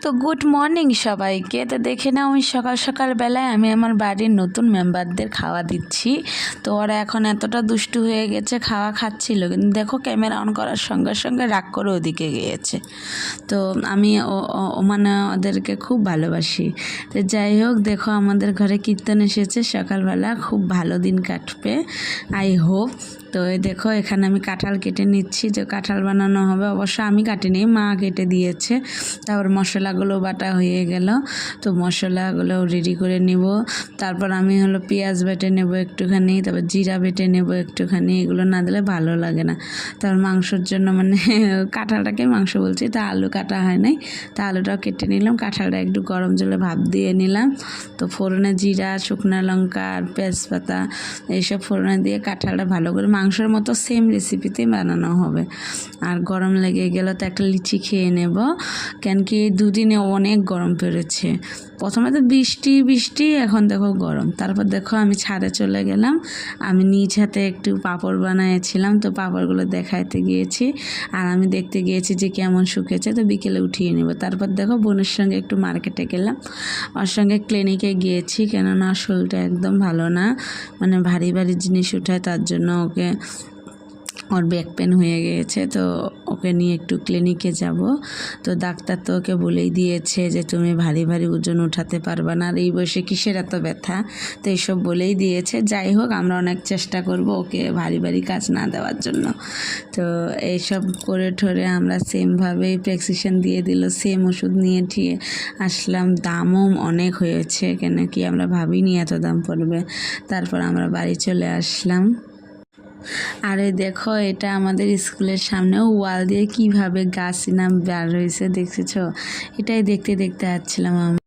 তো good morning সবাইকে। তো দেখে নাও আমি সকাল সকাল বেলায় আমি আমার বাড়ির নতুন মেম্বারদের খাওয়া দিচ্ছি। তো ওরা এখন এতটা দুষ্টু হয়ে গেছে, খাওয়া খাচ্ছিল, কিন্তু দেখো ক্যামেরা অন করার সঙ্গে সঙ্গে রাগ করে ওদিকে গিয়েছে। তো আমি মানে ওদেরকে খুব ভালোবাসি। তো যাই হোক, দেখো আমাদের ঘরে কীর্তন এসেছে সকালবেলা, খুব ভালো দিন কাটবে আই হোপ। তো দেখো এখানে আমি কাঁঠাল কেটে নিচ্ছি, যে কাঁঠাল বানানো হবে। অবশ্য আমি কাটিনি, মা কেটে দিয়েছে। তারপর মশলাগুলো বাটা হয়ে গেল, তো মশলাগুলো রেডি করে নেব। তারপর আমি পেঁয়াজ বেটে নেব একটুখানি, তারপর জিরা বেটে নেব একটুখানি। এগুলো না দিলে ভালো লাগে না। তারপর মাংসর জন্য কাঁঠালটাকে মাংস বলছি, তা আলু কাটা হয় নাই, তা আলুটাও কেটে নিলাম। কাঁঠালটা একটু গরম জলে ভাপ দিয়ে নিলাম। তো ফোড়নে জিরা, শুকনো লঙ্কা আর তেজপাতা এইসব ফোড়নে দিয়ে কাঁঠালটা ভালো করে মাংসের মতো সেম রেসিপিতেই বানানো হবে। আর গরম লেগে গেল তো একটা লিচি খেয়ে নেব, কেন কি এই দুদিনে অনেক গরম পড়েছে। প্রথমে তো বৃষ্টি, এখন দেখো গরম। তারপর দেখো আমি ছাদে চলে গেলাম। আমি নিজ হাতে একটু পাঁপড় বানিয়েছিলাম, তো পাঁপড়গুলো দেখাইতে গিয়েছি, আর আমি দেখতে গিয়েছি যে কেমন শুকেছে। তো বিকেলে উঠিয়ে নেব। তারপর দেখো বোনের সঙ্গে একটু মার্কেটে গেলাম, ওর সঙ্গে ক্লিনিকে গিয়েছি, কেননা শরীরটা একদম ভালো না, ভারী ভারী জিনিস উঠায়, তার জন্য ওর ব্যাক পেন হয়ে গিয়েছে। তো ওকে নিয়ে একটু ক্লিনিকে যাব। তো ডাক্তার তো ওকে বলেই দিয়েছে যে তুমি ভারী ভারী ওজন উঠাতে পারবে না, আর এই বয়সে কিসের এত ব্যথা, তো এইসব বলেই দিয়েছে। যাই হোক, আমরা অনেক চেষ্টা করব ওকে ভারী ভারী কাজ না দেওয়ার জন্য। তো এইসব করে ঠরে আমরা সেমভাবেই প্রেসক্রিপশন দিয়ে দিল, সেম ওষুধ নিয়ে ঠিয়ে আসলাম। দামও অনেক হয়েছে, কেন কি আমরা ভাবিনি এত দাম পড়বে। তারপর আমরা বাড়ি চলে আসলাম। আরে দেখো, এটা আমাদের স্কুলের সামনেও ওয়াল দিয়ে কিভাবে গাছ নাম বার হয়েছে দেখেছো? এটাই দেখতে দেখতে আসছিলাম আমি।